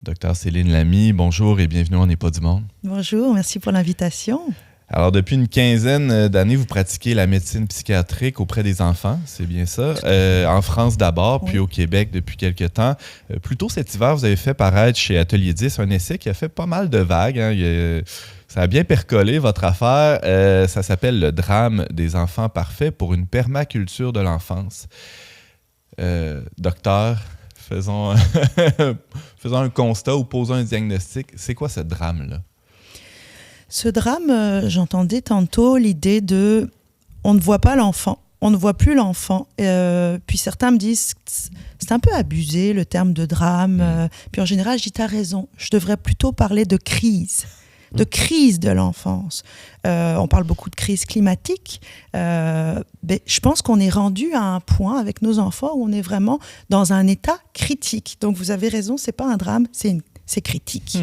Docteur Céline Lamy, bonjour et bienvenue On n'est pas du monde. Bonjour, merci pour l'invitation. Alors, depuis une quinzaine d'années, vous pratiquez la médecine psychiatrique auprès des enfants, c'est bien ça? En France d'abord, puis au Québec depuis quelques temps. Plus tôt cet hiver, vous avez fait paraître chez Atelier 10 un essai qui a fait pas mal de vagues. Ça a bien percolé, votre affaire. Ça s'appelle « Le drame des enfants parfaits pour une permaculture de l'enfance ». Docteur, faisons un constat ou posons un diagnostic. C'est quoi ce drame-là? Ce drame, j'entendais tantôt l'idée de on ne voit pas l'enfant, on ne voit plus l'enfant. Puis certains me disent c'est un peu abusé le terme de drame. Puis en général, je dis t'as raison, je devrais plutôt parler de crise de l'enfance. On parle beaucoup de crise climatique. Mais je pense qu'on est rendu à un point avec nos enfants où on est vraiment dans un état critique. Donc vous avez raison, c'est pas un drame, c'est critique.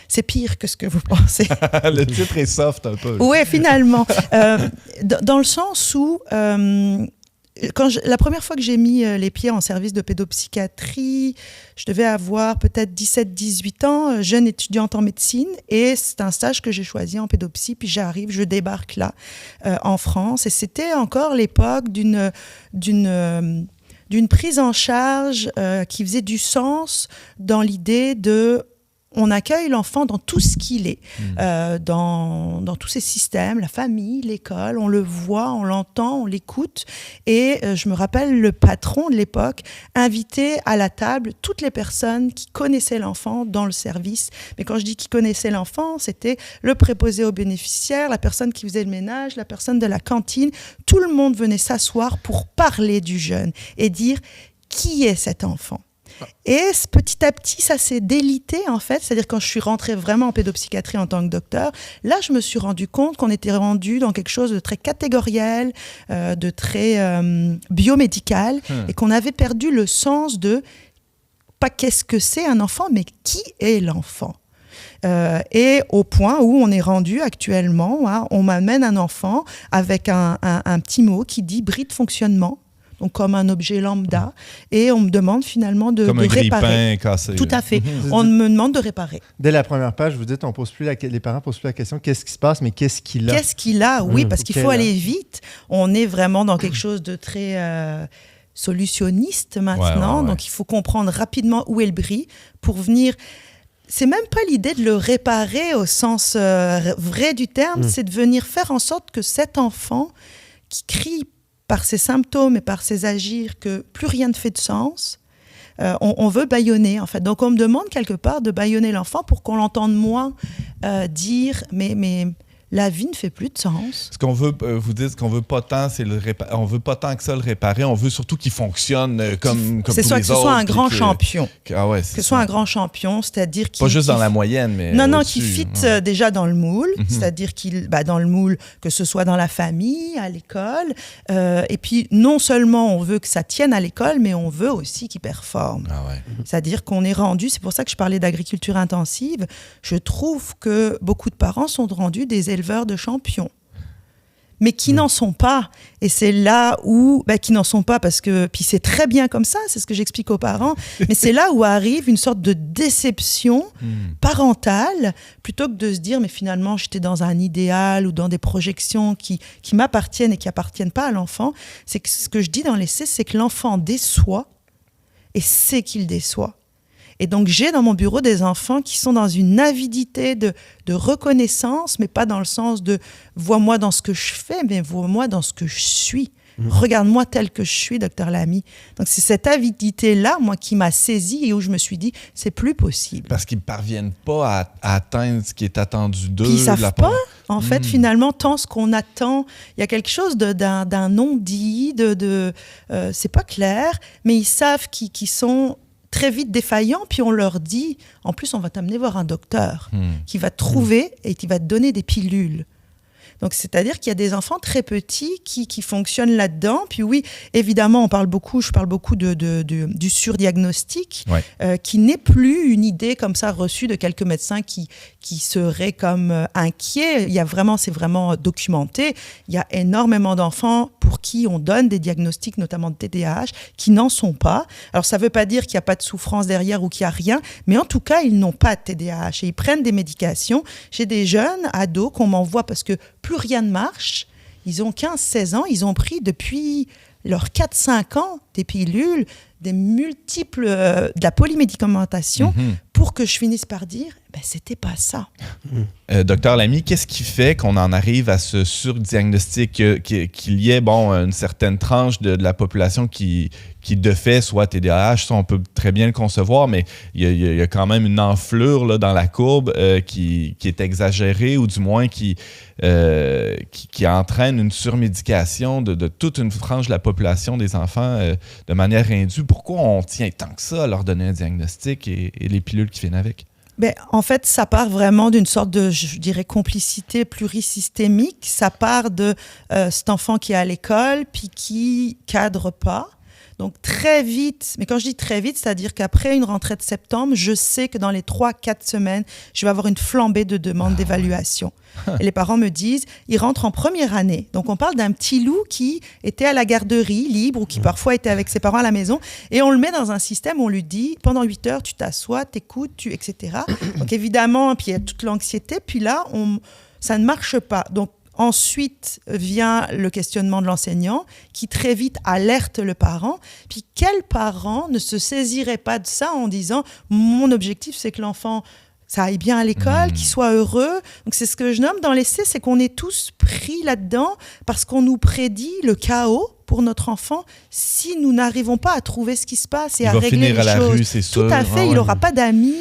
C'est pire que ce que vous pensez. Le titre est soft un peu. Oui, finalement. Dans le sens où, la première fois que j'ai mis les pieds en service de pédopsychiatrie, je devais avoir peut-être 17-18 ans, jeune étudiante en médecine, et c'est un stage que j'ai choisi en pédopsie, puis je débarque là, en France, et c'était encore l'époque d'une prise en charge qui faisait du sens dans l'idée de on accueille l'enfant dans tout ce qu'il est, dans tous ses systèmes, la famille, l'école, on le voit, on l'entend, on l'écoute. Et je me rappelle le patron de l'époque invitait à la table toutes les personnes qui connaissaient l'enfant dans le service. Mais quand je dis qui connaissaient l'enfant, c'était le préposé aux bénéficiaires, la personne qui faisait le ménage, la personne de la cantine. Tout le monde venait s'asseoir pour parler du jeune et dire qui est cet enfant. Et petit à petit, ça s'est délité, en fait. C'est-à-dire, quand je suis rentrée vraiment en pédopsychiatrie en tant que docteur, là, je me suis rendu compte qu'on était rendu dans quelque chose de très catégoriel, de très biomédical, et qu'on avait perdu le sens de, pas qu'est-ce que c'est un enfant, mais qui est l'enfant. Et au point où on est rendu actuellement, hein, on m'amène un enfant avec un petit mot qui dit « bris de fonctionnement ». Donc comme un objet lambda, et on me demande finalement de réparer. Comme un grille-pain cassé. Tout à fait. On me demande de réparer. Dès la première page, vous dites, les parents ne posent plus la question, qu'est-ce qui se passe, mais qu'est-ce qu'il a? Qu'est-ce qu'il a? Oui, parce qu'il faut aller vite. On est vraiment dans quelque chose de très solutionniste maintenant, ouais. Donc il faut comprendre rapidement où est le bris pour venir... C'est même pas l'idée de le réparer au sens vrai du terme, c'est de venir faire en sorte que cet enfant qui crie par ses symptômes et par ses agirs que plus rien ne fait de sens, on veut bâillonner, en fait. Donc, on me demande quelque part de bâillonner l'enfant pour qu'on l'entende moins dire « mais la vie ne fait plus de sens ». Ce qu'on veut, vous dites qu'on veut pas tant, on veut pas tant que ça le réparer, on veut surtout qu'il fonctionne comme tous les autres. C'est ça, que ce soit un grand champion. Ah ouais, que ce soit un grand champion, c'est-à-dire qu'il... Pas juste dans la moyenne, mais non, qui fit déjà dans le moule, c'est-à-dire dans le moule, que ce soit dans la famille, à l'école, et puis non seulement on veut que ça tienne à l'école, mais on veut aussi qu'il performe. Ah ouais. C'est-à-dire qu'on est rendu, c'est pour ça que je parlais d'agriculture intensive, je trouve que beaucoup de parents sont rendus des éleveurs de champions, mais qui n'en sont pas. Et c'est là où... qui n'en sont pas parce que... Puis c'est très bien comme ça, c'est ce que j'explique aux parents, mais c'est là où arrive une sorte de déception parentale, plutôt que de se dire, mais finalement, j'étais dans un idéal ou dans des projections qui m'appartiennent et qui n'appartiennent pas à l'enfant. C'est que ce que je dis dans l'essai, c'est que l'enfant déçoit et sait qu'il déçoit. Et donc, j'ai dans mon bureau des enfants qui sont dans une avidité de reconnaissance, mais pas dans le sens de « vois-moi dans ce que je fais », mais « vois-moi dans ce que je suis ». Regarde-moi tel que je suis, docteur Lamy. Donc, c'est cette avidité-là, moi, qui m'a saisie et où je me suis dit « c'est plus possible ». Parce qu'ils ne parviennent pas à atteindre ce qui est attendu d'eux. Puis ils ne savent pas, en fait, finalement, tant ce qu'on attend. Il y a quelque chose d'un non-dit, c'est pas clair, mais ils savent qu'ils sont... très vite défaillants, puis on leur dit, en plus, on va t'amener voir un docteur qui va te trouver et qui va te donner des pilules. Donc, c'est-à-dire qu'il y a des enfants très petits qui fonctionnent là-dedans. Puis oui, évidemment, je parle beaucoup du surdiagnostic, qui n'est plus une idée comme ça reçue de quelques médecins qui seraient comme inquiets. C'est vraiment documenté. Il y a énormément d'enfants pour qui on donne des diagnostics, notamment de TDAH, qui n'en sont pas. Alors, ça ne veut pas dire qu'il n'y a pas de souffrance derrière ou qu'il n'y a rien, mais en tout cas, ils n'ont pas de TDAH et ils prennent des médications. J'ai des jeunes ados qu'on m'envoie parce que plus rien ne marche. Ils ont 15-16 ans, ils ont pris depuis leurs 4-5 ans des pilules, des multiples, de la polymédicamentation, pour que je finisse par dire, c'était pas ça. Docteur Lamy, qu'est-ce qui fait qu'on en arrive à ce surdiagnostic, qu'il y ait une certaine tranche de la population qui de fait soit TDAH, ça on peut très bien le concevoir, mais il y a quand même une enflure là, dans la courbe qui est exagérée ou du moins qui entraîne une surmédication de toute une frange de la population des enfants de manière indue. Pourquoi on tient tant que ça à leur donner un diagnostic et les pilules qui viennent avec? En fait, ça part vraiment d'une sorte de, je dirais, complicité plurisystémique. Ça part de cet enfant qui est à l'école puis qui cadre pas. Donc, très vite, mais quand je dis très vite, c'est-à-dire qu'après une rentrée de septembre, je sais que dans les 3-4 semaines, je vais avoir une flambée de demandes d'évaluation. Et les parents me disent, ils rentrent en première année. Donc, on parle d'un petit loup qui était à la garderie, libre, ou qui parfois était avec ses parents à la maison. Et on le met dans un système où on lui dit, pendant 8 heures, tu t'assois, t'écoutes, etc. Donc, évidemment, puis il y a toute l'anxiété. Puis là, ça ne marche pas. Donc, ensuite vient le questionnement de l'enseignant qui très vite alerte le parent. Puis quel parent ne se saisirait pas de ça en disant « Mon objectif, c'est que l'enfant, ça aille bien à l'école, qu'il soit heureux. » Donc c'est ce que je nomme dans l'essai, c'est qu'on est tous pris là-dedans parce qu'on nous prédit le chaos pour notre enfant si nous n'arrivons pas à trouver ce qui se passe et à régler les choses. Il va finir à la rue, c'est sûr. Tout à fait, il n'aura pas d'amis.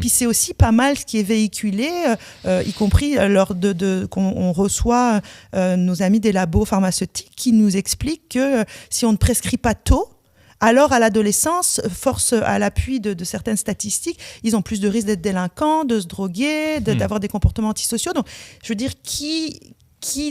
Puis c'est aussi pas mal ce qui est véhiculé, y compris lors qu'on reçoit nos amis des labos pharmaceutiques qui nous expliquent que si on ne prescrit pas tôt, alors, à l'adolescence, force à l'appui de certaines statistiques, ils ont plus de risques d'être délinquants, de se droguer, d'avoir des comportements antisociaux. Donc, je veux dire, qui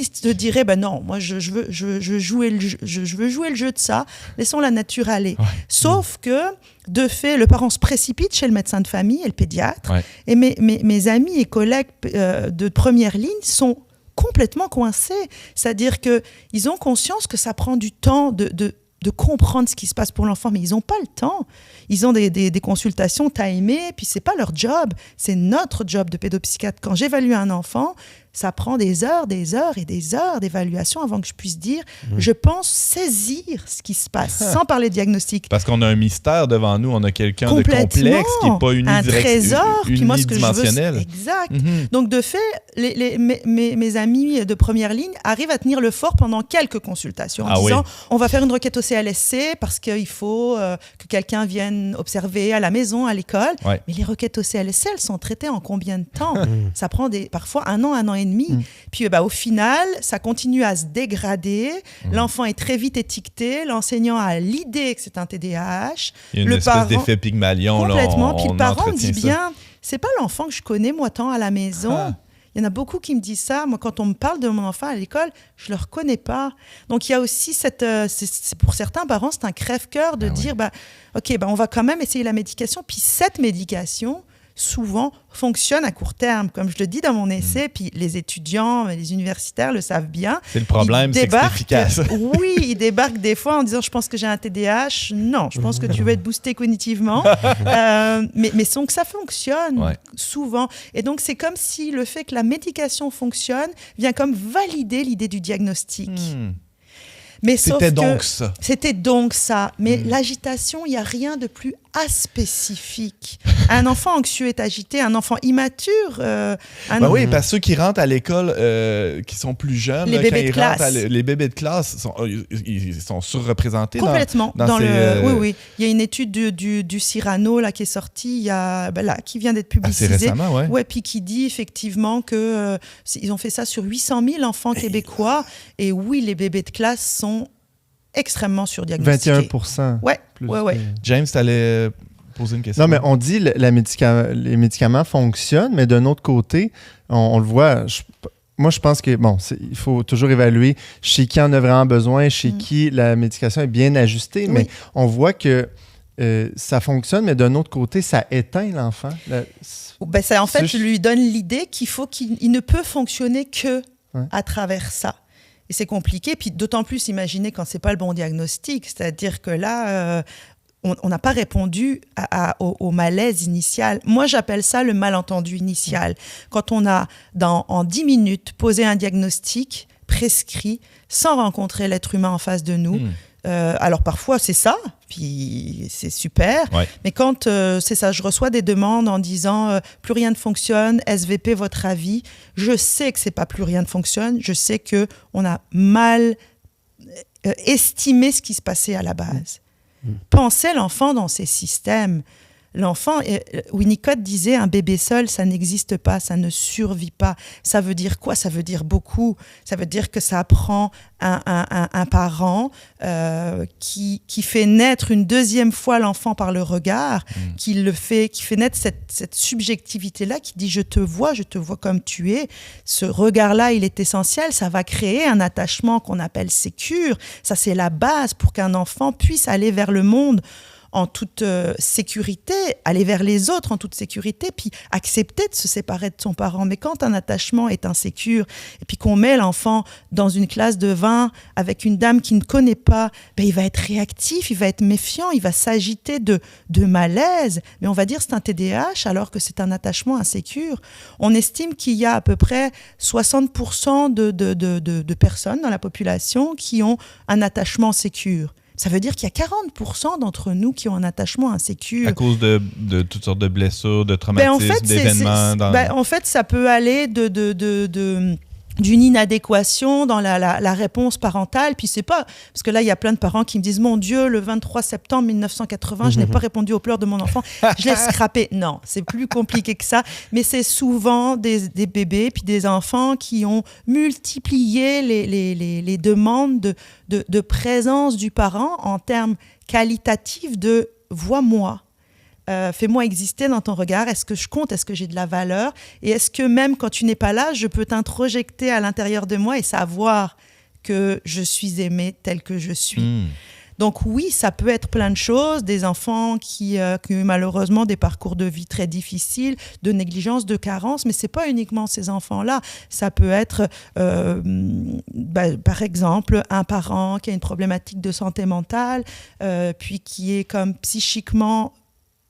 se dirait, non, moi, je veux jouer le jeu de ça, laissons la nature aller. Ouais. Sauf que, de fait, le parent se précipite chez le médecin de famille et le pédiatre. Ouais. Et mes amis et collègues de première ligne sont complètement coincés. C'est-à-dire qu'ils ont conscience que ça prend du temps de comprendre ce qui se passe pour l'enfant, mais ils n'ont pas le temps. Ils ont des consultations timées, puis ce n'est pas leur job, c'est notre job de pédopsychiatre. Quand j'évalue un enfant, ça prend des heures et des heures d'évaluation avant que je puisse dire je pense saisir ce qui se passe, sans parler de diagnostic. Parce qu'on a un mystère devant nous, on a quelqu'un de complexe qui n'est pas un trésor, puis moi ce que je unidimensionnel. veux, exact. Donc de fait, mes amis de première ligne arrivent à tenir le fort pendant quelques consultations en disant on va faire une requête au CLSC parce qu'il faut que quelqu'un vienne observer à la maison, à l'école. Ouais. Mais les requêtes au CLSC, elles sont traitées en combien de temps? Ça prend parfois un an et demi. Puis au final, ça continue à se dégrader. L'enfant est très vite étiqueté. L'enseignant a l'idée que c'est un TDAH. Il y a une espèce d'effet Pygmalion. Complètement. Puis le parent me dit bien, c'est pas l'enfant que je connais moi tant à la maison. Il y en a beaucoup qui me disent ça. Moi, quand on me parle de mon enfant à l'école, je ne le reconnais pas. Donc, il y a aussi pour certains parents, c'est un crève-cœur de dire, on va quand même essayer la médication. Puis cette médication, souvent, fonctionne à court terme, comme je le dis dans mon essai, puis les étudiants, les universitaires le savent bien. C'est le problème, c'est que c'est efficace. Oui, ils débarquent des fois en disant « je pense que j'ai un TDAH ». Non, je pense que tu veux être boosté cognitivement. Mais sans que ça fonctionne, souvent. Et donc, c'est comme si le fait que la médication fonctionne vient comme valider l'idée du diagnostic. Mais c'était donc ça. Mais l'agitation, il n'y a rien de plus aspécifique. Un enfant anxieux est agité, un enfant immature. Oui, parce que ceux qui rentrent à l'école, qui sont plus jeunes, les bébés de classe. Les bébés de classe ils sont surreprésentés. Complètement. Oui. Il y a une étude du Cyrano là, qui est sortie, qui vient d'être publicisée. Assez récemment, oui. Ouais, puis qui dit effectivement qu'ils ont fait ça sur 800 000 enfants québécois. Et oui, les bébés de classe sont extrêmement surdiagnostiqués. 21%. Ouais. James, tu allais poser une question. Non, mais on dit que les médicaments fonctionnent, mais d'un autre côté, on le voit. moi, je pense que, il faut toujours évaluer chez qui en a vraiment besoin, chez qui la médication est bien ajustée, mais on voit que ça fonctionne, mais d'un autre côté, ça éteint l'enfant. Ça, en fait, je lui donne l'idée qu'il ne peut fonctionner que à travers ça. Et c'est compliqué. Puis d'autant plus, imaginez quand c'est pas le bon diagnostic. C'est-à-dire que là, on n'a pas répondu au malaise initial. Moi, j'appelle ça le malentendu initial. Quand on a, en 10 minutes, posé un diagnostic prescrit sans rencontrer l'être humain en face de nous. Alors parfois c'est ça, puis c'est super, mais quand c'est ça, je reçois des demandes en disant plus rien ne fonctionne, SVP votre avis, je sais que c'est pas plus rien ne fonctionne, je sais que on a mal estimé ce qui se passait à la base. Pensez l'enfant dans ces systèmes. L'enfant, Winnicott disait, un bébé seul, ça n'existe pas, ça ne survit pas. Ça veut dire quoi ? Ça veut dire beaucoup. Ça veut dire que ça prend un parent qui fait naître une deuxième fois l'enfant par le regard, qui fait naître cette subjectivité-là, qui dit je te vois comme tu es. Ce regard-là, il est essentiel. Ça va créer un attachement qu'on appelle sécure. Ça, c'est la base pour qu'un enfant puisse aller vers le monde en toute sécurité, aller vers les autres en toute sécurité, puis accepter de se séparer de son parent. Mais quand un attachement est insécure, et puis qu'on met l'enfant dans une classe de 20 avec une dame qu'il ne connaît pas, il va être réactif, il va être méfiant, il va s'agiter de malaise. Mais on va dire c'est un TDAH alors que c'est un attachement insécure. On estime qu'il y a à peu près 60% de personnes dans la population qui ont un attachement sécure. Ça veut dire qu'il y a 40% d'entre nous qui ont un attachement insécure. À cause de toutes sortes de blessures, de traumatismes, d'événements. En fait, ça peut aller d'une inadéquation dans la réponse parentale. Puis c'est pas... Parce que là, il y a plein de parents qui me disent « Mon Dieu, le 23 septembre 1980, je n'ai pas répondu aux pleurs de mon enfant. Je l'ai scrappé. » Non, c'est plus compliqué que ça. Mais c'est souvent des bébés puis des enfants qui ont multiplié les demandes de présence du parent en termes qualitatifs de « vois-moi ». Fais-moi exister dans ton regard, est-ce que je compte, est-ce que j'ai de la valeur et est-ce que même quand tu n'es pas là, je peux t'introjecter à l'intérieur de moi et savoir que je suis aimée telle que je suis. Donc oui, ça peut être plein de choses, des enfants qui ont malheureusement des parcours de vie très difficiles, de négligence, de carence, mais c'est pas uniquement ces enfants-là. Ça peut être, par exemple, un parent qui a une problématique de santé mentale, puis qui est comme psychiquement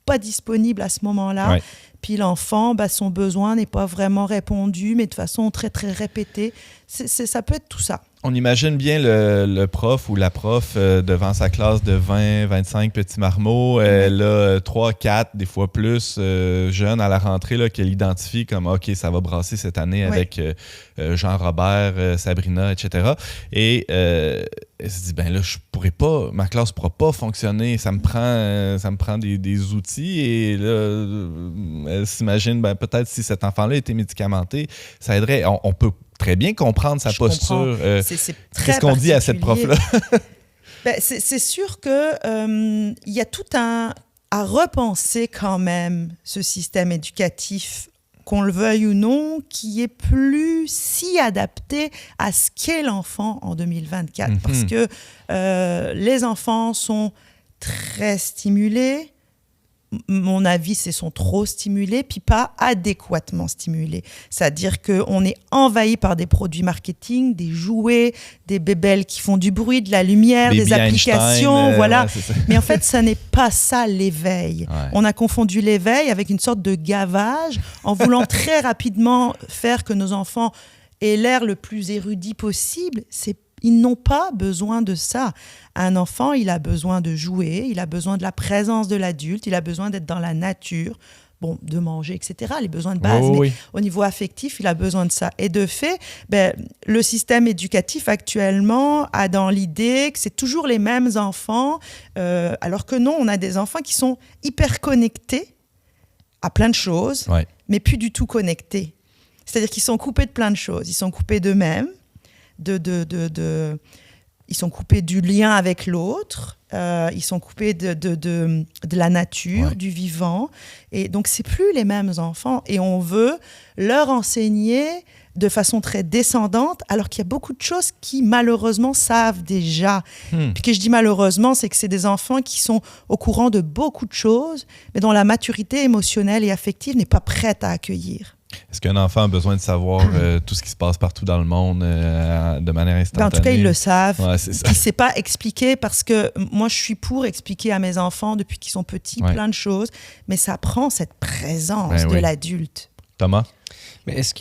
pas disponible à ce moment-là. Puis l'enfant, son besoin n'est pas vraiment répondu, mais de façon très, très répétée. Ça peut être tout ça. On imagine bien le prof ou la prof devant sa classe de 20, 25 petits marmots. Elle a 3, 4, des fois plus jeunes à la rentrée là, qu'elle identifie comme « OK, ça va brasser cette année avec Jean-Robert, Sabrina, etc. » Et elle se dit « là, je pourrais pas, ma classe ne pourra pas fonctionner. Ça me prend des outils. » Et là, elle s'imagine peut-être si cet enfant-là était médicamenté, ça aiderait. On peut très bien comprendre sa posture. Qu'est-ce qu'on dit à cette prof-là? C'est sûr qu'il y a tout à repenser quand même ce système éducatif, qu'on le veuille ou non, qui est plus si adapté à ce qu'est l'enfant en 2024. Parce que les enfants sont très stimulés. Mon avis, c'est sont trop stimulés, puis pas adéquatement stimulés. C'est-à-dire qu'on est envahi par des produits marketing, des jouets, des bébelles qui font du bruit, de la lumière, des applications, voilà. Mais en fait, ça n'est pas ça l'éveil. On a confondu l'éveil avec une sorte de gavage en voulant très rapidement faire que nos enfants aient l'air le plus érudit possible. Ils n'ont pas besoin de ça. Un enfant, il a besoin de jouer, il a besoin de la présence de l'adulte, il a besoin d'être dans la nature, de manger, etc., les besoins de base. Mais au niveau affectif, il a besoin de ça. Et de fait, le système éducatif actuellement a dans l'idée que c'est toujours les mêmes enfants, alors que non, on a des enfants qui sont hyper connectés à plein de choses, mais plus du tout connectés. C'est-à-dire qu'ils sont coupés de plein de choses. Ils sont coupés d'eux-mêmes, ils sont coupés du lien avec l'autre, ils sont coupés de la nature, du vivant. Et donc, c'est plus les mêmes enfants. Et on veut leur enseigner de façon très descendante, alors qu'il y a beaucoup de choses qui, malheureusement, savent déjà. Puis que je dis malheureusement, c'est que c'est des enfants qui sont au courant de beaucoup de choses, mais dont la maturité émotionnelle et affective n'est pas prête à accueillir. Est-ce qu'un enfant a besoin de savoir tout ce qui se passe partout dans le monde de manière instantanée? En tout cas, ils le savent. Ouais, c'est ça. Puis c'est pas expliqué parce que moi, je suis pour expliquer à mes enfants depuis qu'ils sont petits plein de choses, mais ça prend cette présence de l'adulte. Thomas? Mais est-ce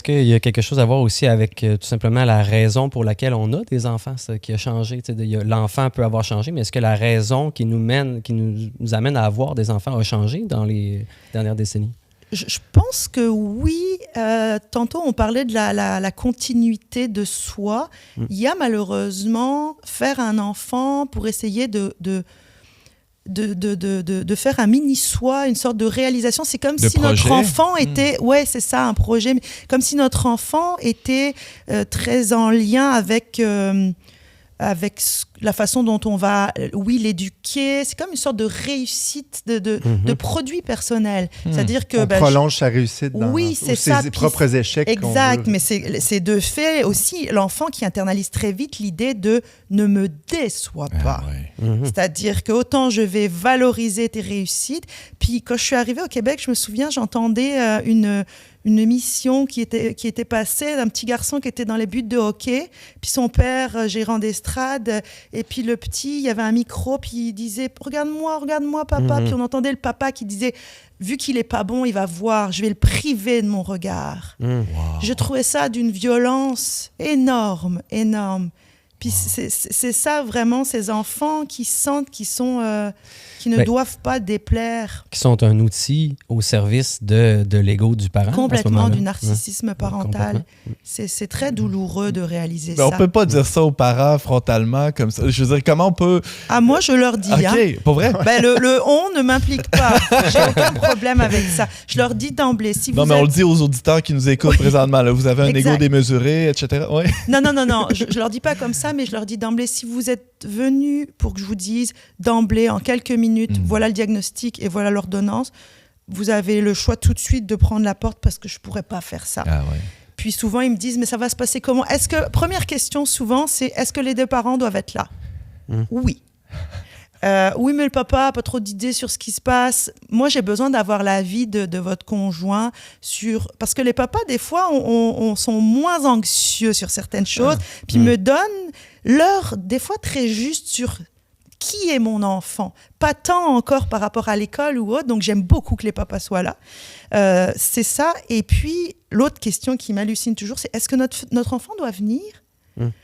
qu'il y a quelque chose à voir aussi avec tout simplement la raison pour laquelle on a des enfants, ça, qui a changé? L'enfant peut avoir changé, mais est-ce que la raison qui nous amène à avoir des enfants a changé dans les dernières décennies? Je pense que oui. Tantôt, on parlait de la continuité de soi. Il y a malheureusement faire un enfant pour essayer de faire un mini-soi, une sorte de réalisation. C'est comme si notre enfant était... Ouais, c'est ça, un projet. Mais comme si notre enfant était très en lien avec la façon dont on va, l'éduquer. C'est comme une sorte de réussite, de produit personnel. C'est-à-dire que... On prolonge sa réussite dans ses propres échecs. Exact, mais c'est de fait aussi l'enfant qui internalise très vite l'idée de « ne me déçois pas ». C'est-à-dire que autant je vais valoriser tes réussites. Puis quand je suis arrivée au Québec, je me souviens, j'entendais une émission qui était passée d'un petit garçon qui était dans les buts de hockey, puis son père, gérant d'estrade, et puis le petit, il y avait un micro, puis il disait « Regarde-moi, papa ». Puis on entendait le papa qui disait « Vu qu'il est pas bon, il va voir, je vais le priver de mon regard ». Wow. Je trouvais ça d'une violence énorme. Puis c'est ça vraiment, ces enfants qui sentent qu'ils sont... qui ne doivent pas déplaire. Qui sont un outil au service de l'ego du parent. Complètement, du narcissisme parental. C'est très douloureux de réaliser ça. On ne peut pas dire ça aux parents frontalement comme ça. Je veux dire, comment on peut... Ah, moi, je leur dis. OK, pour vrai? Ben, le « on » ne m'implique pas. J'ai aucun problème avec ça. Je leur dis d'emblée. On le dit aux auditeurs qui nous écoutent présentement. Là, vous avez un ego démesuré, etc. Ouais. Non. Je leur dis pas comme ça, mais je leur dis d'emblée, si vous êtes venus pour que je vous dise d'emblée, en quelques minutes, voilà le diagnostic et voilà l'ordonnance, vous avez le choix tout de suite de prendre la porte parce que je pourrais pas faire ça. Ah ouais. Puis souvent, ils me disent, mais ça va se passer comment? Première question souvent, c'est est-ce que les deux parents doivent être là? Oui. Oui, mais le papa n'a pas trop d'idées sur ce qui se passe. Moi, j'ai besoin d'avoir l'avis de votre conjoint parce que les papas, des fois, sont moins anxieux sur certaines choses, puis me donnent l'heure, des fois, très juste sur qui est mon enfant. Pas tant encore par rapport à l'école ou autre, donc j'aime beaucoup que les papas soient là. C'est ça. Et puis, l'autre question qui m'hallucine toujours, c'est est-ce que notre enfant doit venir?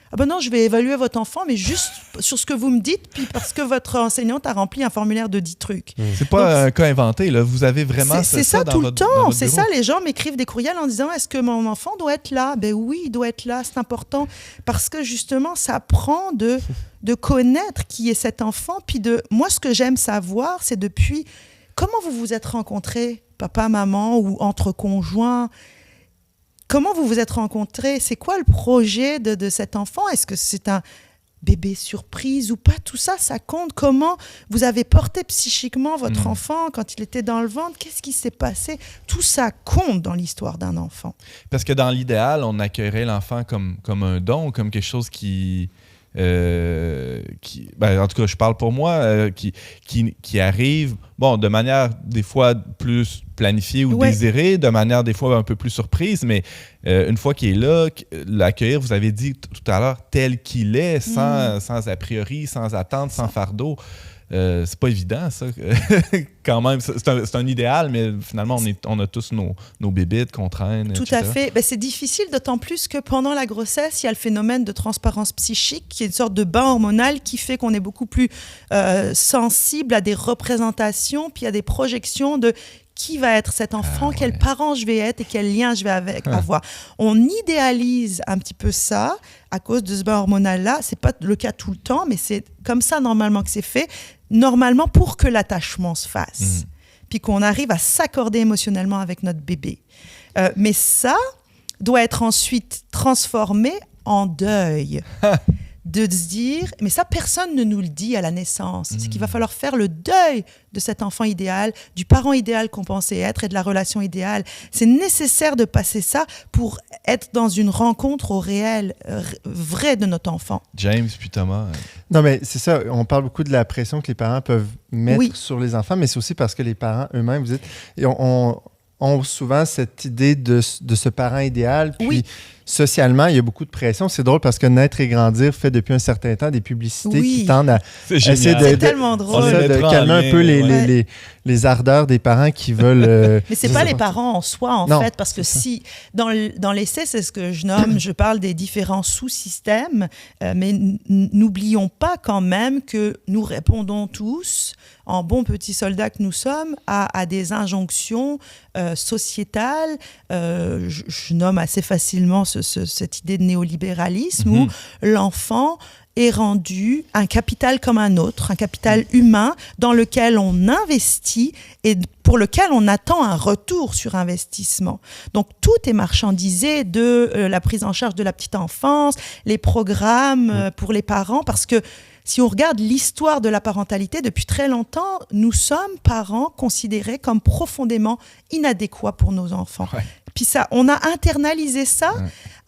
Ah ben non, je vais évaluer votre enfant, mais juste sur ce que vous me dites, puis parce que votre enseignante a rempli un formulaire de 10 trucs. C'est pas un cas inventé, là. Vous avez vraiment c'est ça tout le temps. C'est ça, les gens m'écrivent des courriels en disant « Est-ce que mon enfant doit être là ?» Ben oui, il doit être là, c'est important. Parce que justement, ça prend de connaître qui est cet enfant. Puis moi, ce que j'aime savoir, c'est depuis... Comment vous vous êtes rencontrés, papa, maman, ou entre conjoints? Comment vous vous êtes rencontrés? C'est quoi le projet de cet enfant? Est-ce que c'est un bébé surprise ou pas? Tout ça, ça compte. Comment vous avez porté psychiquement votre enfant quand il était dans le ventre? Qu'est-ce qui s'est passé? Tout ça compte dans l'histoire d'un enfant. Parce que dans l'idéal, on accueillerait l'enfant comme un don, comme quelque chose qui en tout cas, je parle pour moi, qui arrive, de manière des fois plus planifiée ou désirée, de manière des fois un peu plus surprise, mais une fois qu'il est là, l'accueillir, vous avez dit tout à l'heure, tel qu'il est, sans a priori, sans attente, sans fardeau. C'est pas évident, ça. Quand même, c'est un idéal, mais finalement, on a tous nos bébites qu'on traîne, Tout etc. à fait. Ben, c'est difficile, d'autant plus que pendant la grossesse, il y a le phénomène de transparence psychique, qui est une sorte de bain hormonal qui fait qu'on est beaucoup plus sensible à des représentations, puis à des projections de qui va être cet enfant, quel parent je vais être et quel lien je vais avoir. On idéalise un petit peu ça à cause de ce bain hormonal-là. C'est pas le cas tout le temps, mais c'est comme ça normalement que c'est fait. Normalement pour que l'attachement se fasse. Puis qu'on arrive à s'accorder émotionnellement avec notre bébé. Mais ça doit être ensuite transformé en deuil. de se dire, mais ça, personne ne nous le dit à la naissance, c'est qu'il va falloir faire le deuil de cet enfant idéal, du parent idéal qu'on pensait être et de la relation idéale. C'est nécessaire de passer ça pour être dans une rencontre au réel, vrai de notre enfant. James, puis Thomas. Non, mais c'est ça. On parle beaucoup de la pression que les parents peuvent mettre Oui. sur les enfants, mais c'est aussi parce que les parents eux-mêmes, vous dites, ont souvent cette idée de ce parent idéal. Puis, Oui. socialement, il y a beaucoup de pression. C'est drôle parce que Naître et Grandir fait depuis un certain temps des publicités Oui. qui tendent à C'est essayer génial. C'est tellement drôle. de calmer un peu les ardeurs des parents qui veulent... Mais c'est pas les parents en soi, en Non, fait, parce que c'est ça. si, dans l'essai, c'est ce que je nomme, je parle des différents sous-systèmes, mais n'oublions pas quand même que nous répondons tous, en bons petits soldats que nous sommes, à des injonctions sociétales. Je nomme assez facilement cette idée de néolibéralisme où l'enfant est rendu un capital comme un autre, un capital humain dans lequel on investit et pour lequel on attend un retour sur investissement. Donc tout est marchandisé, de la prise en charge de la petite enfance, les programmes pour les parents, parce que si on regarde l'histoire de la parentalité, depuis très longtemps, nous sommes parents considérés comme profondément inadéquats pour nos enfants. Ouais. Puis ça, on a internalisé ça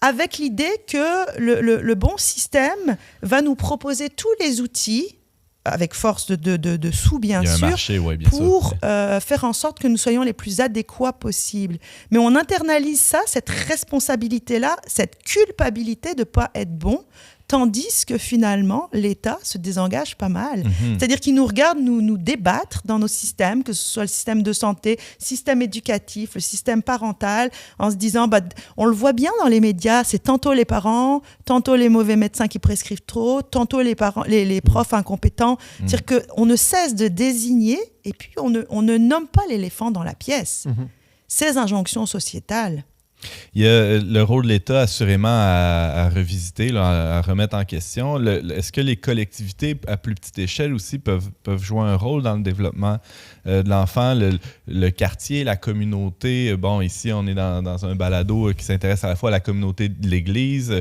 avec l'idée que le bon système va nous proposer tous les outils, avec force de sous bien Il y a un sûr, marché, ouais, bien pour sûr. faire en sorte que nous soyons les plus adéquats possibles. Mais on internalise ça, cette responsabilité-là, cette culpabilité de ne pas être bon, tandis que finalement, l'État se désengage pas mal. C'est-à-dire qu'il nous regarde nous débattre dans nos systèmes, que ce soit le système de santé, système éducatif, le système parental, en se disant, on le voit bien dans les médias, c'est tantôt les parents, tantôt les mauvais médecins qui prescrivent trop, tantôt les profs incompétents. C'est-à-dire qu'on ne cesse de désigner et puis on ne nomme pas l'éléphant dans la pièce. Ces injonctions sociétales. Il y a le rôle de l'État assurément à revisiter, là, à remettre en question. Est-ce que les collectivités à plus petite échelle aussi peuvent jouer un rôle dans le développement de l'enfant? Le quartier, la communauté, bon, ici on est dans un balado qui s'intéresse à la fois à la communauté de l'Église.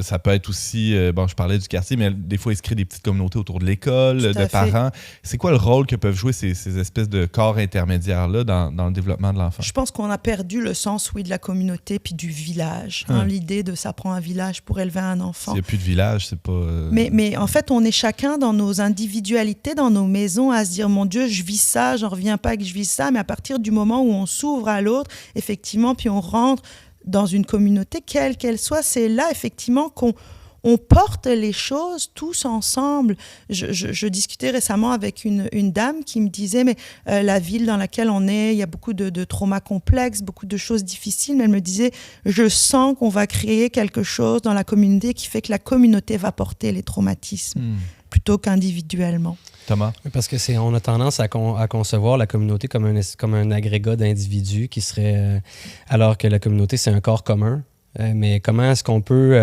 Ça peut être aussi, bon, je parlais du quartier, mais des fois, il se crée des petites communautés autour de l'école, de parents. C'est quoi le rôle que peuvent jouer ces espèces de corps intermédiaires-là dans le développement de l'enfant? Je pense qu'on a perdu le sens, oui, de la communauté puis du village. L'idée de ça prend un village pour élever un enfant. S'il n'y a plus de village, c'est pas... Mais en fait, on est chacun dans nos individualités, dans nos maisons, à se dire, mon Dieu, je vis ça, j'en reviens pas que je vis ça. Mais à partir du moment où on s'ouvre à l'autre, effectivement, puis on rentre dans une communauté, quelle qu'elle soit, c'est là, effectivement, qu'on porte les choses tous ensemble. Je discutais récemment avec une dame qui me disait, mais la ville dans laquelle on est, il y a beaucoup de traumas complexes, beaucoup de choses difficiles, mais elle me disait, je sens qu'on va créer quelque chose dans la communauté qui fait que la communauté va porter les traumatismes plutôt qu'individuellement. Thomas? Parce que on a tendance à concevoir la communauté comme un agrégat d'individus qui serait... alors que la communauté, c'est un corps commun. Mais comment est-ce qu'on peut...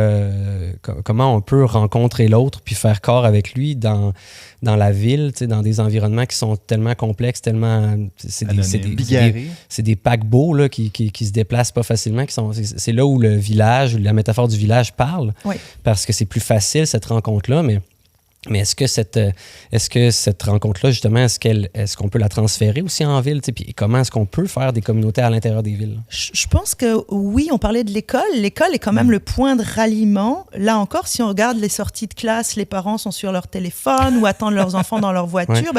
comment on peut rencontrer l'autre puis faire corps avec lui dans la ville, dans des environnements qui sont tellement complexes, tellement... C'est des paquebots là, qui se déplacent pas facilement. C'est là où le village, la métaphore du village parle. Oui. Parce que c'est plus facile, cette rencontre-là, mais est-ce que cette rencontre-là, justement, est-ce qu'on peut la transférer aussi en ville? Puis comment est-ce qu'on peut faire des communautés à l'intérieur des villes? Je pense que oui, on parlait de l'école. L'école est quand même le point de ralliement. Là encore, si on regarde les sorties de classe, les parents sont sur leur téléphone ou attendent leurs enfants dans leur voiture.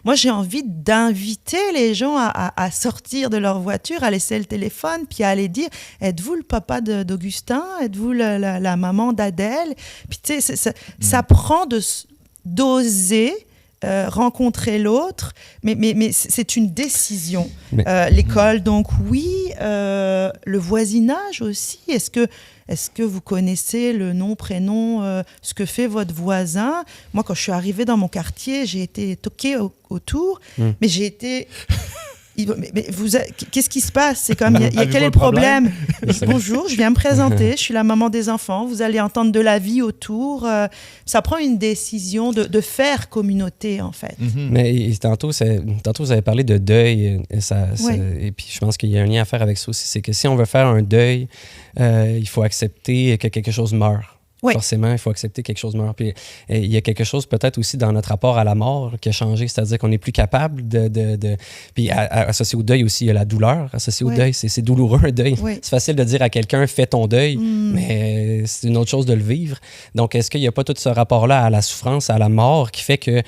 Moi, j'ai envie d'inviter les gens à sortir de leur voiture, à laisser le téléphone, puis à aller dire, êtes-vous le papa d'Augustin? Êtes-vous la maman d'Adèle? Puis tu sais, ça prend d'oser rencontrer l'autre, mais c'est une décision. L'école, donc oui, le voisinage aussi. Est-ce que vous connaissez le nom, prénom, ce que fait votre voisin? Moi, quand je suis arrivée dans mon quartier, j'ai été toquée autour, mais j'ai été... Mais qu'est-ce qui se passe? C'est comme, quel est le problème? Bonjour, je viens me présenter, je suis la maman des enfants, vous allez entendre de la vie autour. Ça prend une décision de faire communauté, en fait. Mais tantôt, vous avez parlé de deuil, et puis je pense qu'il y a un lien à faire avec ça aussi, c'est que si on veut faire un deuil, il faut accepter que quelque chose meurt. Oui. Forcément, il faut accepter quelque chose meurt. Puis il y a quelque chose peut-être aussi dans notre rapport à la mort qui a changé, c'est-à-dire qu'on n'est plus capable de... Puis associé au deuil aussi, il y a la douleur associée au deuil. C'est douloureux, un deuil. Oui. C'est facile de dire à quelqu'un « fais ton deuil », mais c'est une autre chose de le vivre. Donc, est-ce qu'il n'y a pas tout ce rapport-là à la souffrance, à la mort, qui fait que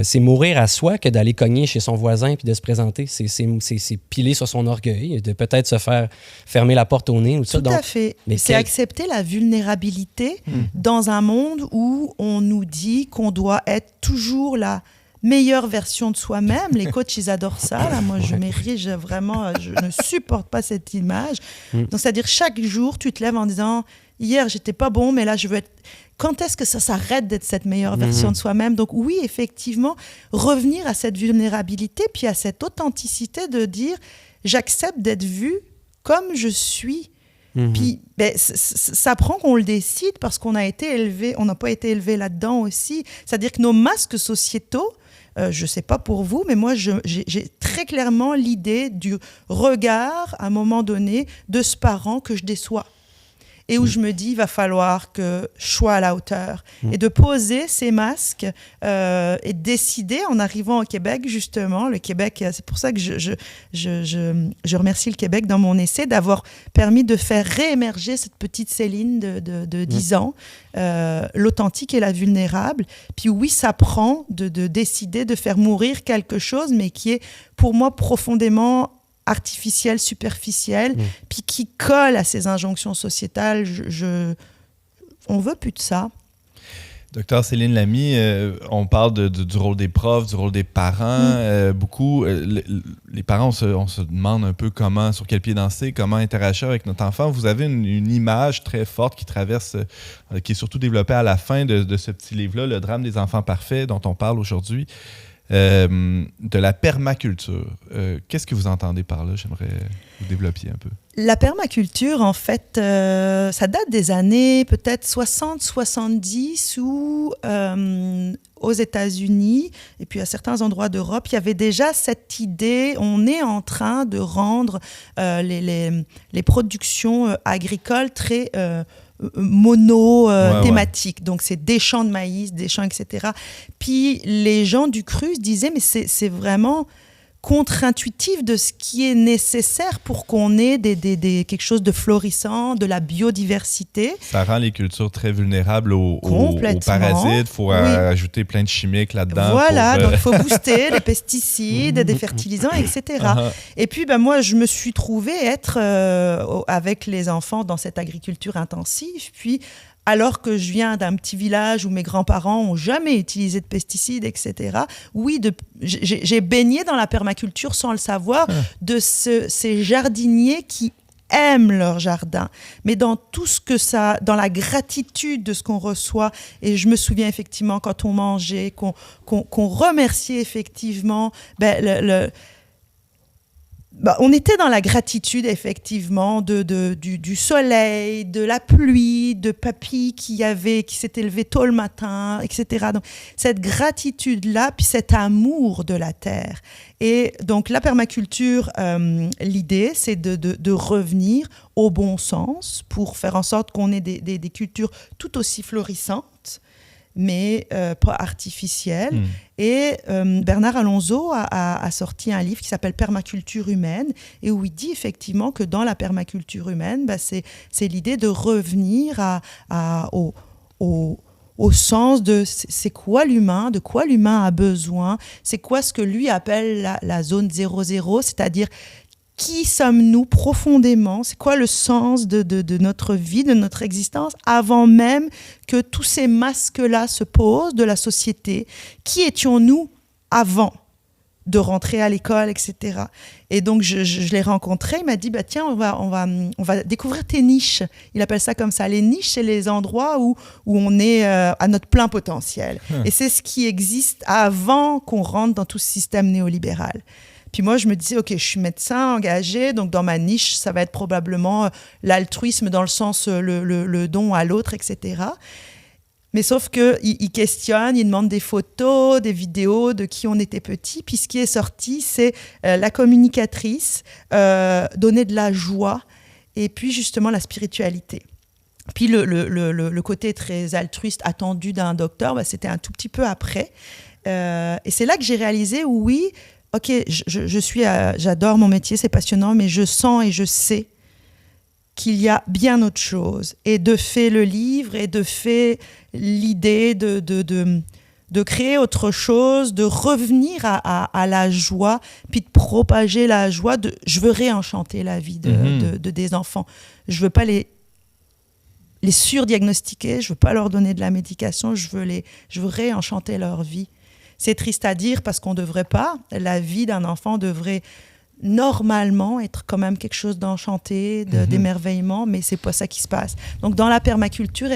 c'est mourir à soi que d'aller cogner chez son voisin puis de se présenter? C'est piler sur son orgueil, de peut-être se faire fermer la porte au nez ou ça. Tout à fait. C'est accepter la vulnérabilité dans un monde où on nous dit qu'on doit être toujours la meilleure version de soi-même. Les coachs, ils adorent ça. Là, moi, je m'érige vraiment, je ne supporte pas cette image. Donc, c'est-à-dire, chaque jour, tu te lèves en disant « Hier, j'étais pas bon, mais là, je veux être... » Quand est-ce que ça s'arrête d'être cette meilleure version de soi-même? Donc oui, effectivement, revenir à cette vulnérabilité, puis à cette authenticité de dire « J'accepte d'être vu comme je suis ». Puis ça prend qu'on le décide parce qu'on a été élevé, on n'a pas été élevé là-dedans aussi. C'est-à-dire que nos masques sociétaux, je ne sais pas pour vous, mais moi, j'ai très clairement l'idée du regard, à un moment donné, de ce parent que je déçois. Et où je me dis, il va falloir que je sois à la hauteur. Et de poser ces masques et de décider, en arrivant au Québec, justement, le Québec, c'est pour ça que je remercie le Québec dans mon essai, d'avoir permis de faire réémerger cette petite Céline de 10 ans, l'authentique et la vulnérable. Puis oui, ça prend de décider de faire mourir quelque chose, mais qui est, pour moi, profondément artificielle, superficielle, puis qui colle à ces injonctions sociétales. On veut plus de ça. Docteur Céline Lamy, on parle du rôle des profs, du rôle des parents. Beaucoup, les parents, on se demande un peu sur quel pied danser, comment interagir avec notre enfant. Vous avez une image très forte qui traverse, qui est surtout développée à la fin de ce petit livre-là, Le drame des enfants parfaits, dont on parle aujourd'hui. De la permaculture. Qu'est-ce que vous entendez par là? J'aimerais que vous développiez un peu. La permaculture, en fait, ça date des années peut-être 60-70 où aux États-Unis et puis à certains endroits d'Europe, il y avait déjà cette idée, on est en train de rendre les productions agricoles très... thématique. Donc, c'est des champs de maïs, des champs, etc. Puis, les gens du cru se disaient, mais c'est vraiment contre-intuitif de ce qui est nécessaire pour qu'on ait quelque chose de florissant, de la biodiversité. Ça rend les cultures très vulnérables aux parasites. Il faut ajouter plein de chimiques là-dedans. Voilà, donc il faut booster des pesticides, des fertilisants, etc. Et puis, moi, je me suis trouvée être avec les enfants dans cette agriculture intensive. Puis, alors que je viens d'un petit village où mes grands-parents n'ont jamais utilisé de pesticides, etc. Oui, j'ai baigné dans la permaculture sans le savoir, de ces jardiniers qui aiment leur jardin, mais dans tout ce que ça, dans la gratitude de ce qu'on reçoit. Et je me souviens effectivement quand on mangeait, qu'on remerciait effectivement on était dans la gratitude, effectivement, du soleil, de la pluie, de papy qui s'était levé tôt le matin, etc. Donc, cette gratitude-là, puis cet amour de la terre. Et donc, la permaculture, l'idée, c'est de revenir au bon sens pour faire en sorte qu'on ait des cultures tout aussi florissantes, mais pas artificielle. Et Bernard Alonso a sorti un livre qui s'appelle Permaculture humaine, et où il dit effectivement que dans la permaculture humaine, c'est l'idée de revenir au sens de c'est quoi l'humain, de quoi l'humain a besoin, c'est quoi ce que lui appelle la zone 0-0, c'est-à-dire qui sommes-nous profondément, c'est quoi le sens de notre vie, de notre existence, avant même que tous ces masques-là se posent de la société. Qui étions-nous avant de rentrer à l'école, etc. Et donc, je l'ai rencontré, il m'a dit, tiens, on va découvrir tes niches. Il appelle ça comme ça. Les niches, c'est les endroits où on est à notre plein potentiel. Et c'est ce qui existe avant qu'on rentre dans tout ce système néolibéral. Puis moi, je me disais, OK, je suis médecin engagé, donc dans ma niche, ça va être probablement l'altruisme dans le sens le don à l'autre, etc. Mais sauf qu'il questionne, il demande des photos, des vidéos de qui on était petit. Puis ce qui est sorti, c'est la communicatrice, donner de la joie et puis justement la spiritualité. Puis le côté très altruiste attendu d'un docteur, c'était un tout petit peu après. Et c'est là que j'ai réalisé, oui, ok, j'adore mon métier, c'est passionnant, mais je sens et je sais qu'il y a bien autre chose. Et de fait le livre, et de fait l'idée de créer autre chose, de revenir à la joie, puis de propager la joie. Je veux réenchanter la vie des enfants. Je veux pas les surdiagnostiquer, je veux pas leur donner de la médication, je veux réenchanter leur vie. C'est triste à dire parce qu'on devrait pas. La vie d'un enfant devrait normalement être quand même quelque chose d'enchanté, d'émerveillement, mais c'est pas ça qui se passe. Donc dans la permaculture,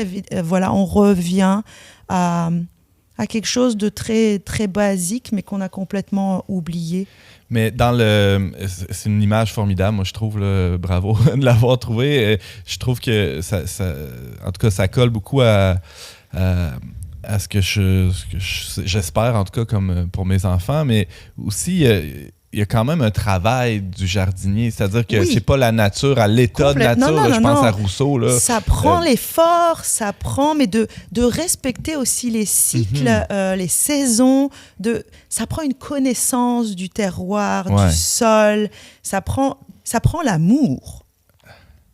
voilà, on revient à quelque chose de très, très basique, mais qu'on a complètement oublié. Mais c'est une image formidable, moi je trouve, là, bravo de l'avoir trouvé. Je trouve que en tout cas, ça colle beaucoup à ce que j'espère, en tout cas, comme pour mes enfants, mais aussi il y a quand même un travail du jardinier, c'est-à-dire que c'est pas la nature à l'état de nature, je pense à Rousseau. Là. Ça prend l'effort, ça prend, mais de respecter aussi les cycles, les saisons, ça prend une connaissance du terroir, du sol, ça prend l'amour.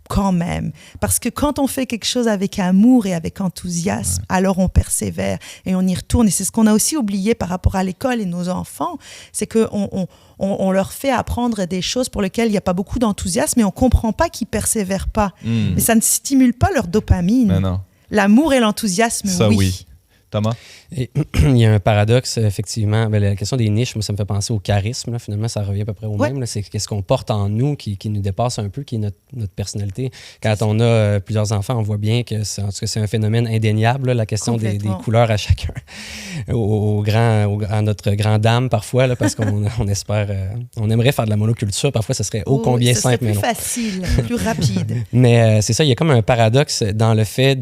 Quand même. Parce que quand on fait quelque chose avec amour et avec enthousiasme, alors on persévère et on y retourne. Et c'est ce qu'on a aussi oublié par rapport à l'école et nos enfants, c'est qu'on leur fait apprendre des choses pour lesquelles il n'y a pas beaucoup d'enthousiasme et on ne comprend pas qu'ils ne persévèrent pas. Mais ça ne stimule pas leur dopamine. Mais non. L'amour et l'enthousiasme, ça, oui. Thomas? Et, il y a un paradoxe, effectivement. La question des niches, moi, ça me fait penser au charisme. Là. Finalement, ça revient à peu près au même. Là. C'est qu'est-ce qu'on porte en nous qui nous dépasse un peu, qui est notre personnalité. Quand on a plusieurs enfants, on voit bien que c'est un phénomène indéniable, là, la question des couleurs à chacun. À notre grand dame, parfois, là, parce qu'on espère... on aimerait faire de la monoculture. Parfois, ça serait combien simple. C'est plus facile, plus rapide. Mais c'est ça, il y a comme un paradoxe dans le fait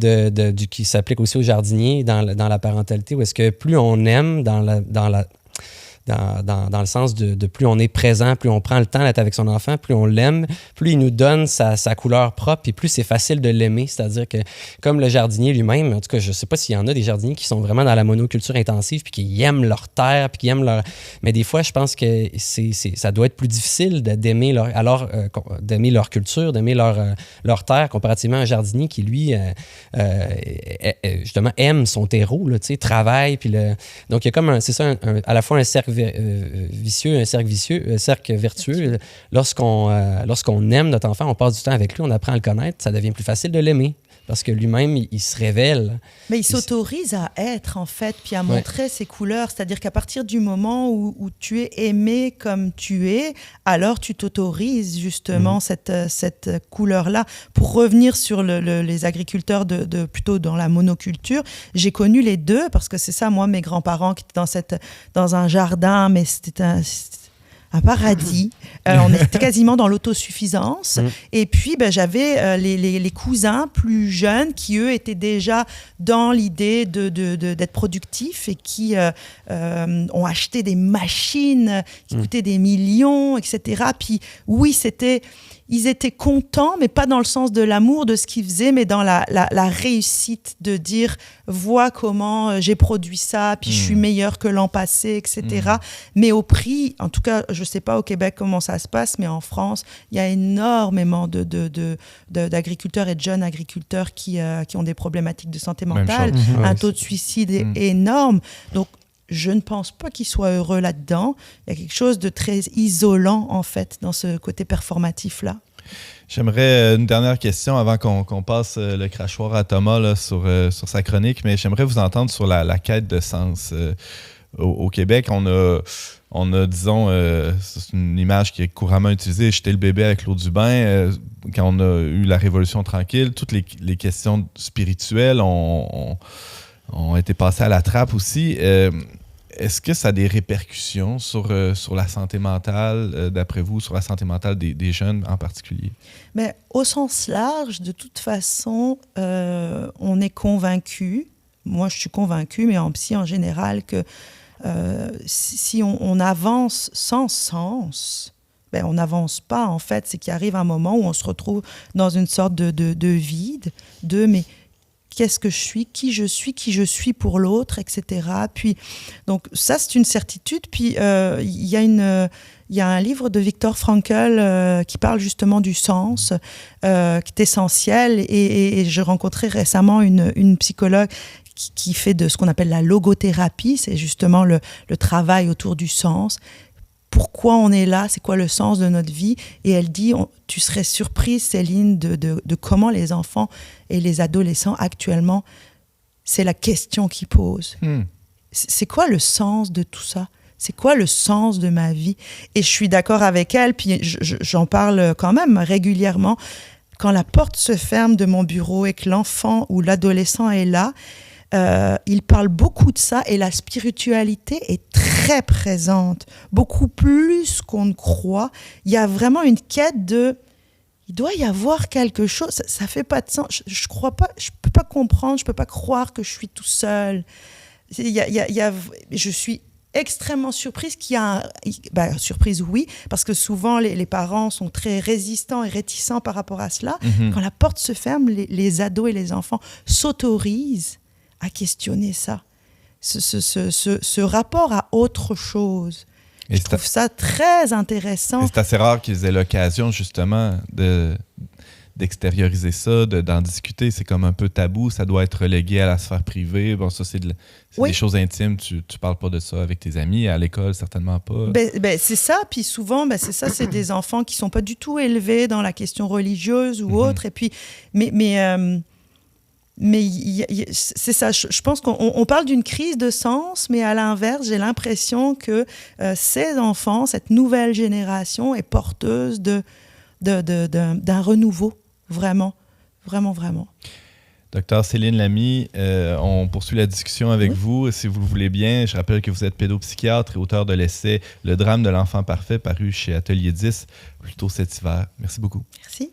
qui s'applique aussi aux jardiniers, dans la parentalité, où est-ce que plus on aime dans le sens de plus on est présent, plus on prend le temps d'être avec son enfant, plus on l'aime, plus il nous donne sa couleur propre, et plus c'est facile de l'aimer. C'est-à-dire que, comme le jardinier lui-même, en tout cas, je ne sais pas s'il y en a des jardiniers qui sont vraiment dans la monoculture intensive, puis qui aiment leur terre, puis qui aiment leur... Mais des fois, je pense que ça doit être plus difficile d'aimer leur culture, d'aimer leur terre, comparativement à un jardinier qui, lui, justement, aime son terreau, là, travaille. Donc, il y a comme à la fois un cercle vicieux, un cercle vertueux. Lorsqu'on aime notre enfant, on passe du temps avec lui, on apprend à le connaître, ça devient plus facile de l'aimer. Parce que lui-même, il se révèle. Mais il s'autorise à être, en fait, puis à montrer ses couleurs. C'est-à-dire qu'à partir du moment où tu es aimé comme tu es, alors tu t'autorises justement cette couleur-là. Pour revenir sur les agriculteurs plutôt dans la monoculture, j'ai connu les deux, parce que c'est ça, moi, mes grands-parents qui étaient dans un jardin, mais c'était un paradis. On était quasiment dans l'autosuffisance. Et puis, j'avais les cousins plus jeunes qui, eux, étaient déjà dans l'idée d'être productifs et qui ont acheté des machines qui coûtaient des millions, etc. Puis, oui, ils étaient contents, mais pas dans le sens de l'amour de ce qu'ils faisaient, mais dans la réussite de dire « vois comment j'ai produit ça, puis je suis meilleur que l'an passé, etc. » Mais au prix, en tout cas, je ne sais pas au Québec comment ça se passe, mais en France, il y a énormément d'agriculteurs et de jeunes agriculteurs qui ont des problématiques de santé mentale, un taux de suicide énorme. Donc, je ne pense pas qu'ils soient heureux là-dedans. Il y a quelque chose de très isolant, en fait, dans ce côté performatif-là. J'aimerais une dernière question avant qu'on passe le crachoir à Thomas là, sur sa chronique, mais j'aimerais vous entendre sur la quête de sens. Au Québec, on a disons, c'est une image qui est couramment utilisée, jeter le bébé avec l'eau du bain. Quand on a eu la Révolution tranquille, toutes les questions spirituelles ont été passées à la trappe aussi. Est-ce que ça a des répercussions sur la santé mentale, d'après vous, sur la santé mentale des jeunes en particulier? Mais au sens large, de toute façon, on est convaincu, moi je suis convaincue, mais en psy en général, que si on avance sans sens, on n'avance pas, en fait. C'est qu'il arrive un moment où on se retrouve dans une sorte de vide, mais qu'est-ce que je suis, qui je suis pour l'autre, etc. Puis, donc ça, c'est une certitude. Puis, il y a un livre de Viktor Frankl qui parle justement du sens, qui est essentiel. Et je rencontrais récemment une psychologue qui fait de ce qu'on appelle la logothérapie. C'est justement le travail autour du sens. Pourquoi on est là, c'est quoi le sens de notre vie. Et elle dit, tu serais surprise, Céline, de comment les enfants et les adolescents actuellement, c'est la question qu'ils posent. C'est quoi le sens de tout ça? C'est quoi le sens de ma vie? Et je suis d'accord avec elle, puis j'en parle quand même régulièrement. Quand la porte se ferme de mon bureau et que l'enfant ou l'adolescent est là, il parle beaucoup de ça et la spiritualité est très présente, beaucoup plus qu'on ne croit. Il y a vraiment une quête il doit y avoir quelque chose, ça fait pas de sens. Je crois pas, je peux pas comprendre, je peux pas croire que je suis tout seul. Je suis extrêmement surprise qu'il y a surprise, oui, parce que souvent les parents sont très résistants et réticents par rapport à cela. Quand la porte se ferme, les ados et les enfants s'autorisent à questionner ça, ce rapport à autre chose. Je trouve ça très intéressant. Et c'est assez rare qu'ils aient l'occasion, justement, d'extérioriser ça, d'en discuter. C'est comme un peu tabou, ça doit être relégué à la sphère privée. Bon, ça, c'est des choses intimes. Tu parles pas de ça avec tes amis, à l'école, certainement pas. C'est ça, puis souvent, c'est ça, c'est des enfants qui sont pas du tout élevés dans la question religieuse ou autre. Et puis, mais c'est ça, je pense qu'on parle d'une crise de sens, mais à l'inverse, j'ai l'impression que ces enfants, cette nouvelle génération est porteuse d'un renouveau, vraiment, vraiment, vraiment. Docteur Céline Lamy, on poursuit la discussion avec vous. Si vous le voulez bien, je rappelle que vous êtes pédopsychiatre et auteur de l'essai « Le drame de l'enfant parfait » paru chez Atelier 10 plus tôt cet hiver. Merci beaucoup. Merci.